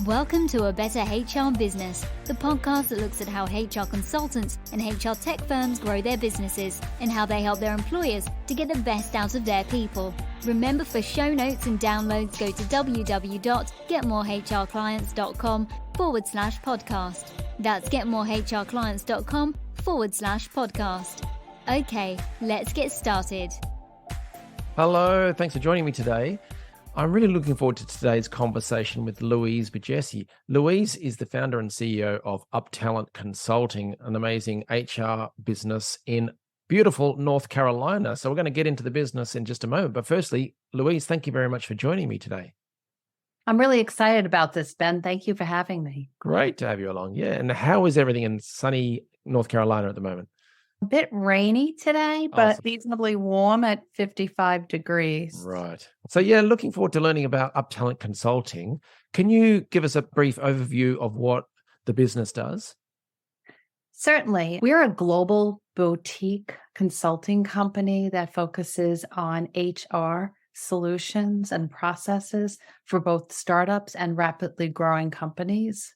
Welcome to A Better HR Business, the podcast that looks at how HR consultants and HR tech firms grow their businesses and how they help their employers to get the best out of their people. Remember, for show notes and downloads, go to www.getmorehrclients.com/podcast. That's getmorehrclients.com/podcast. Okay, let's get started. Hello, thanks for joining me today. I'm really looking forward to today's conversation with Louise Bijesse. Louise is the founder and CEO of UpTalent Consulting, an amazing HR business in beautiful North Carolina. So we're going to get into the business in just a moment. But firstly, Louise, thank you very much for joining me today. I'm really excited about this, Ben. Thank you for having me. Great to have you along. Yeah. And how is everything in sunny North Carolina at the moment? A bit rainy today, but reasonably warm at 55 degrees. Right. So yeah, looking forward to learning about UpTalent Consulting. Can you give us a brief overview of what the business does? Certainly. We're a global boutique consulting company that focuses on HR solutions and processes for both startups and rapidly growing companies.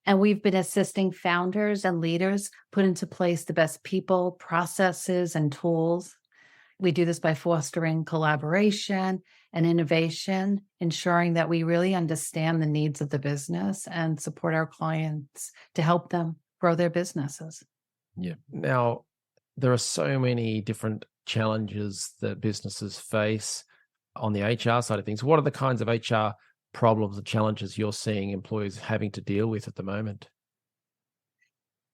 And we've been assisting founders and leaders put into place the best people, processes, and tools. We do this by fostering collaboration and innovation, ensuring that we really understand the needs of the business and support our clients to help them grow their businesses. Yeah. Now, there are so many different challenges that businesses face on the HR side of things. What are the kinds of HR problems and challenges you're seeing employees having to deal with at the moment?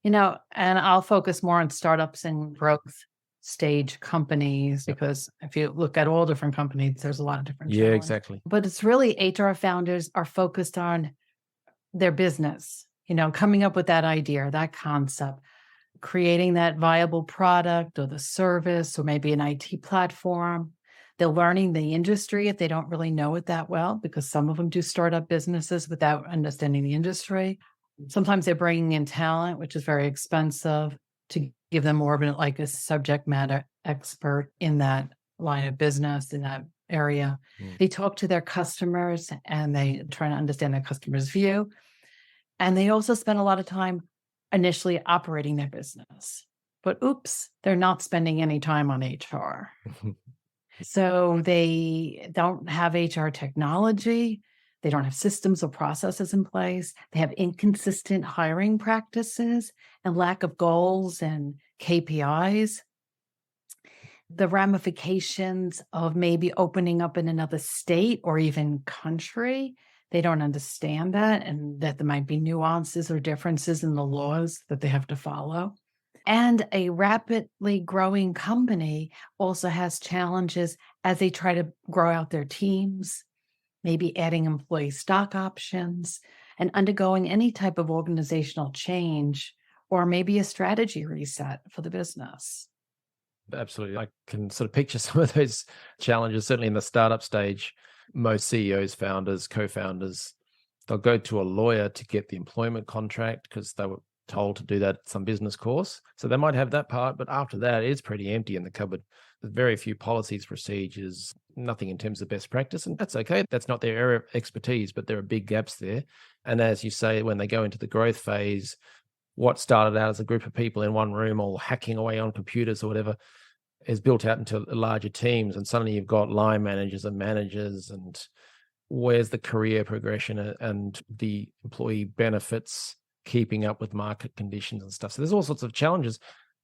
And I'll focus more on startups and growth stage companies, because if you look at all different companies, there's a lot of different challenges. Yeah, exactly. But it's really HR founders are focused on their business, coming up with that idea, that concept, creating that viable product or the service or maybe an IT platform. They're learning the industry if they don't really know it that well, because some of them do startup businesses without understanding the industry. Sometimes they're bringing in talent, which is very expensive, to give them more of a subject matter expert in that line of business, in that area. They talk to their customers and they try to understand their customers' view. And they also spend a lot of time initially operating their business. But oops, they're not spending any time on HR. So they don't have HR technology. They don't have systems or processes in place. They have inconsistent hiring practices and lack of goals and KPIs. The ramifications of maybe opening up in another state or even country, they don't understand that, and that there might be nuances or differences in the laws that they have to follow. And a rapidly growing company also has challenges as they try to grow out their teams, maybe adding employee stock options and undergoing any type of organizational change, or maybe a strategy reset for the business. Absolutely. I can sort of picture some of those challenges, certainly in the startup stage. Most CEOs, founders, co-founders, they'll go to a lawyer to get the employment contract because they were told to do that at some business course. So they might have that part, but after that, it's pretty empty in the cupboard. There's very few policies, procedures, nothing in terms of best practice. And that's okay. That's not their area of expertise, but there are big gaps there. And as you say, when they go into the growth phase, what started out as a group of people in one room all hacking away on computers or whatever is built out into larger teams. And suddenly you've got line managers and managers, and where's the career progression and the employee benefits, keeping up with market conditions and stuff. So there's all sorts of challenges.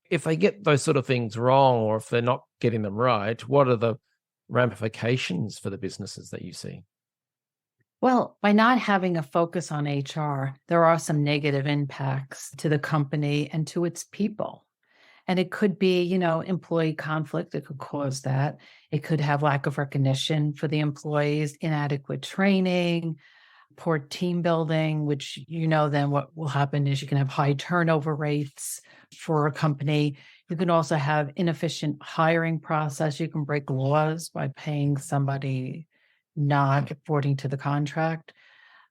If they get those sort of things wrong, or if they're not getting them right, what are the ramifications for the businesses that you see? Well, by not having a focus on HR, there are some negative impacts to the company and to its people. And it could be, employee conflict that could cause that. It could have lack of recognition for the employees, inadequate training, poor team building, which, then what will happen is you can have high turnover rates for a company. You can also have inefficient hiring process. You can break laws by paying somebody not according to the contract.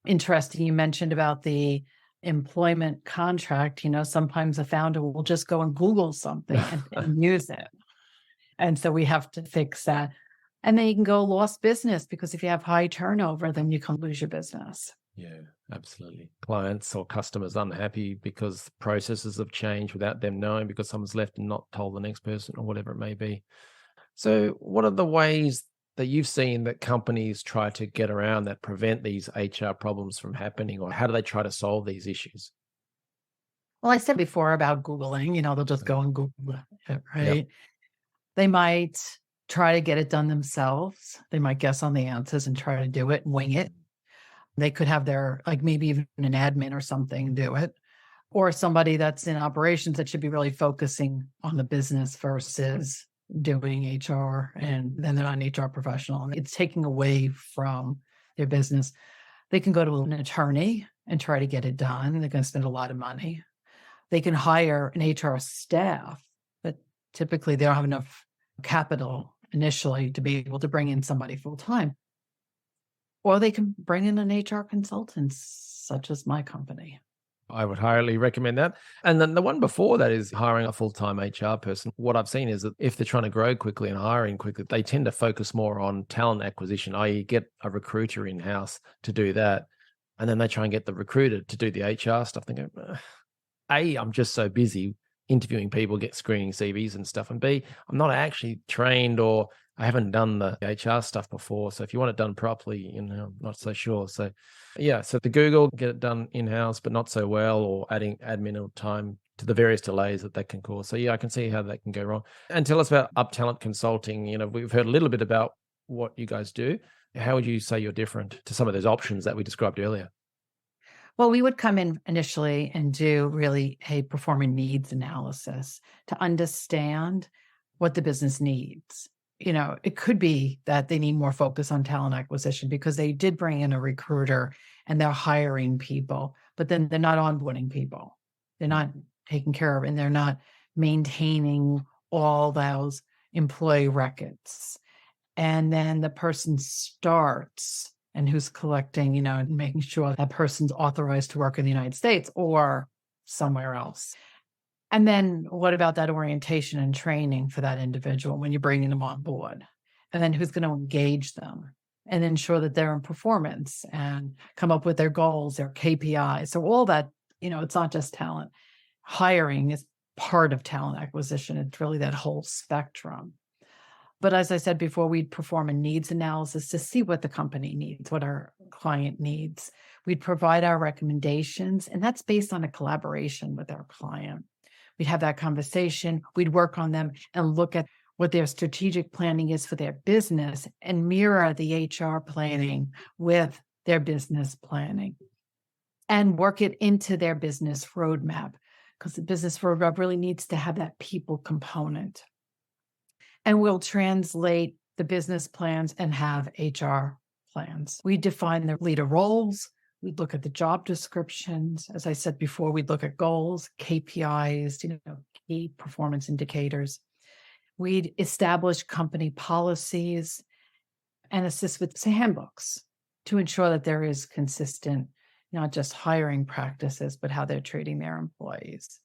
Interesting, you mentioned about the employment contract. Sometimes a founder will just go and Google something and use it. And so we have to fix that. And then you can go lost business, because if you have high turnover, then you can lose your business. Yeah, absolutely. Clients or customers unhappy because processes have changed without them knowing, because someone's left and not told the next person or whatever it may be. So what are the ways that you've seen that companies try to get around that, prevent these HR problems from happening, or how do they try to solve these issues? Well, I said before about Googling, they'll just go and Google it, Yep. right? They might try to get it done themselves. They might guess on the answers and try to do it, wing it. They could have their, like maybe even an admin or something do it, or somebody that's in operations that should be really focusing on the business versus doing HR, and then they're not an HR professional. And it's taking away from their business. They can go to an attorney and try to get it done. They're going to spend a lot of money. They can hire an HR staff, but typically they don't have enough capital initially to be able to bring in somebody full time. Or they can bring in an HR consultant, such as my company. I would highly recommend that. And then the one before that is hiring a full-time HR person. What I've seen is that if they're trying to grow quickly and hiring quickly, they tend to focus more on talent acquisition, i.e. get a recruiter in-house to do that. And then they try and get the recruiter to do the HR stuff. They go, A, I'm just so busy interviewing people, get screening CVs and stuff. And B, I'm not actually trained, or I haven't done the HR stuff before. So if you want it done properly, I'm not so sure. So yeah, so the Google, get it done in-house, but not so well, or adding admin or time to the various delays that can cause. So yeah, I can see how that can go wrong. And tell us about UpTalent Consulting. We've heard a little bit about what you guys do. How would you say you're different to some of those options that we described earlier? Well, we would come in initially and do really a performing needs analysis to understand what the business needs. It could be that they need more focus on talent acquisition because they did bring in a recruiter and they're hiring people, but then they're not onboarding people. They're not taking care of, and they're not maintaining all those employee records. And then the person starts, and who's collecting, and making sure that person's authorized to work in the United States or somewhere else. And then what about that orientation and training for that individual when you're bringing them on board? And then who's going to engage them and ensure that they're in performance and come up with their goals, their KPIs. So all that, it's not just talent. Hiring is part of talent acquisition. It's really that whole spectrum. But as I said before, we'd perform a needs analysis to see what the company needs, what our client needs. We'd provide our recommendations, and that's based on a collaboration with our client. We'd have that conversation. We'd work on them and look at what their strategic planning is for their business and mirror the HR planning with their business planning and work it into their business roadmap, because the business roadmap really needs to have that people component. And we'll translate the business plans and have HR plans. We define the leader roles. We'd look at the job descriptions. As I said before, we'd look at goals, KPIs, key performance indicators. We'd establish company policies and assist with handbooks to ensure that there is consistent, not just hiring practices, but how they're treating their employees.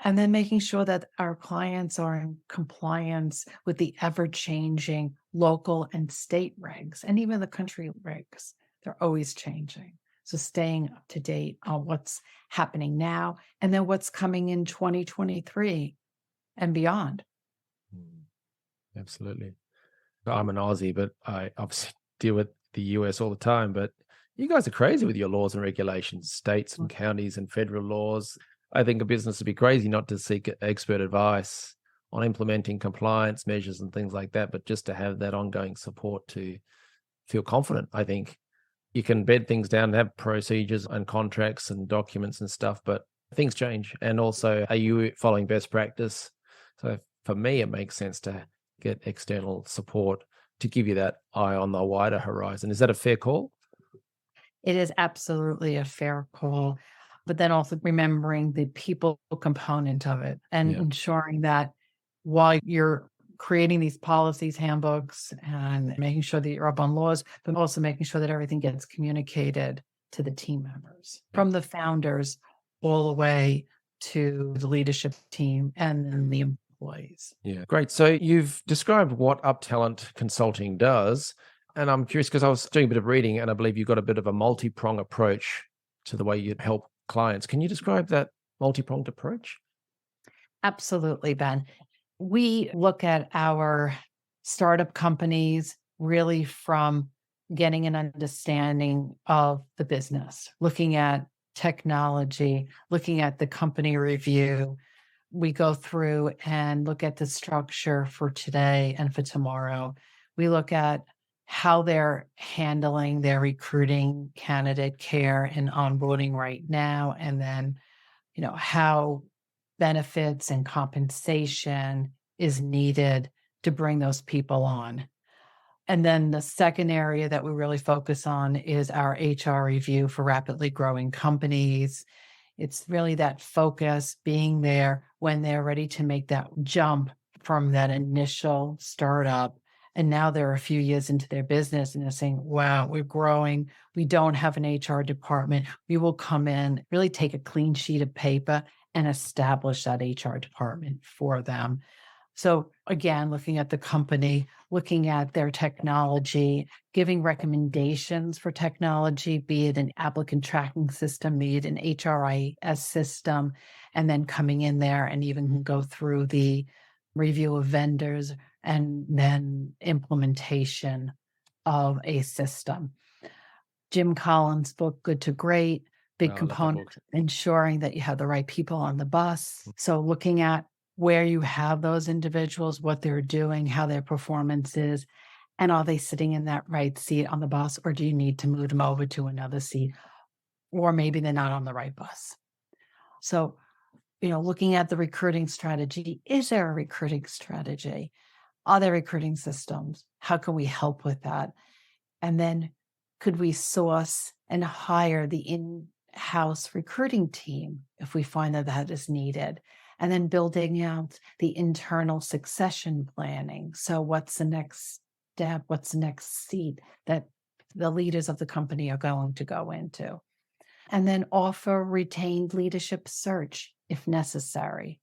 And then making sure that our clients are in compliance with the ever-changing local and state regs, and even the country regs. They're always changing. So staying up to date on what's happening now, and then what's coming in 2023 and beyond. Absolutely. I'm an Aussie, but I obviously deal with the US all the time. But you guys are crazy with your laws and regulations, states and counties and federal laws. I think a business would be crazy not to seek expert advice on implementing compliance measures and things like that, but just to have that ongoing support to feel confident. I think you can bed things down and have procedures and contracts and documents and stuff, but things change. And also, are you following best practice? So for me, it makes sense to get external support to give you that eye on the wider horizon. Is that a fair call? It is absolutely a fair call, but then also remembering the people component of it and ensuring that while you're creating these policies, handbooks, and making sure that you're up on laws, but also making sure that everything gets communicated to the team members, from the founders all the way to the leadership team and then the employees. Yeah, great. So you've described what UpTalent Consulting does. And I'm curious because I was doing a bit of reading and I believe you've got a bit of a multi-prong approach to the way you help clients. Can you describe that multi-pronged approach? Absolutely, Ben. We look at our startup companies really from getting an understanding of the business, looking at technology, looking at the company review. We go through and look at the structure for today and for tomorrow. We look at how they're handling their recruiting, candidate care, and onboarding right now, and then, how benefits and compensation is needed to bring those people on. And then the second area that we really focus on is our HR review for rapidly growing companies. It's really that focus, being there when they're ready to make that jump from that initial startup. And now they're a few years into their business and they're saying, wow, we're growing. We don't have an HR department. We will come in, really take a clean sheet of paper and establish that HR department for them. So again, looking at the company, looking at their technology, giving recommendations for technology, be it an applicant tracking system, be it an HRIS system, and then coming in there and even go through the review of vendors and then implementation of a system. Jim Collins' book, Good to Great, big component, ensuring that you have the right people on the bus. So looking at where you have those individuals, what they're doing, how their performance is, and are they sitting in that right seat on the bus, or do you need to move them over to another seat? Or maybe they're not on the right bus. So, looking at the recruiting strategy, is there a recruiting strategy? Are there recruiting systems? How can we help with that? And then could we source and hire the in-house recruiting team if we find that that is needed? And then building out the internal succession planning. So what's the next step? What's the next seat that the leaders of the company are going to go into? And then offer retained leadership search if necessary.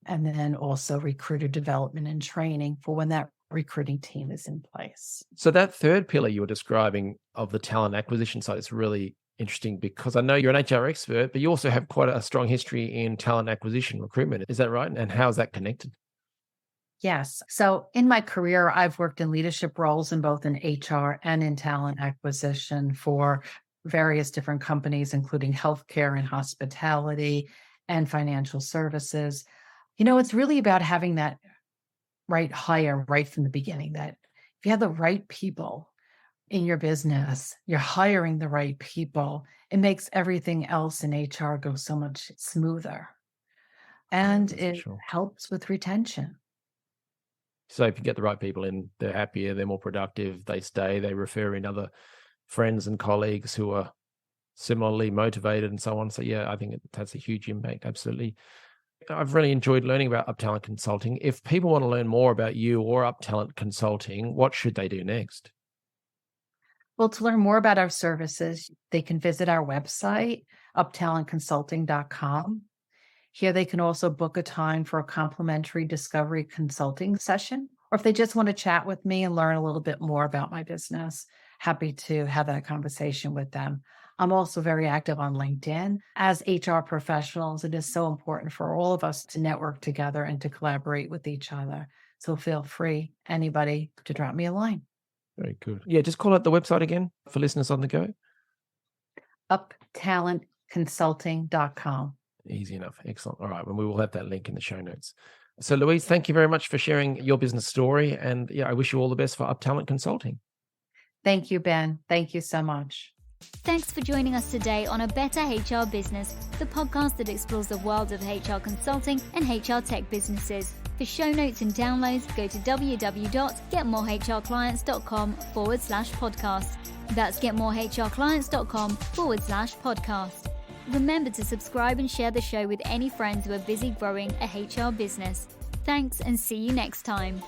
And then also recruiter development and training for when that recruiting team is in place. So that third pillar you were describing of the talent acquisition side is really interesting because I know you're an HR expert, but you also have quite a strong history in talent acquisition recruitment. Is that right? And how is that connected? Yes. So in my career, I've worked in leadership roles in both in HR and in talent acquisition for various different companies, including healthcare and hospitality and financial services. It's really about having that right hire right from the beginning, that if you have the right people in your business, you're hiring the right people, it makes everything else in HR go so much smoother. And it helps with retention. So if you get the right people in, they're happier, they're more productive, they stay, they refer in other friends and colleagues who are similarly motivated and so on. So yeah, I think it has a huge impact. Absolutely. I've really enjoyed learning about UpTalent Consulting. If people want to learn more about you or UpTalent Consulting, what should they do next? Well, to learn more about our services, they can visit our website, UpTalentConsulting.com. Here they can also book a time for a complimentary discovery consulting session. Or if they just want to chat with me and learn a little bit more about my business, happy to have that conversation with them. I'm also very active on LinkedIn. As HR professionals, it is so important for all of us to network together and to collaborate with each other. So feel free, anybody, to drop me a line. Very good. Yeah, just call out the website again for listeners on the go. UpTalentConsulting.com. Easy enough. Excellent. All right. Well, we will have that link in the show notes. So Louise, thank you very much for sharing your business story. And yeah, I wish you all the best for UpTalent Consulting. Thank you, Ben. Thank you so much. Thanks for joining us today on A Better HR Business, the podcast that explores the world of HR consulting and HR tech businesses. For show notes and downloads, go to www.getmorehrclients.com/podcast. That's getmorehrclients.com/podcast. Remember to subscribe and share the show with any friends who are busy growing a HR business. Thanks and see you next time.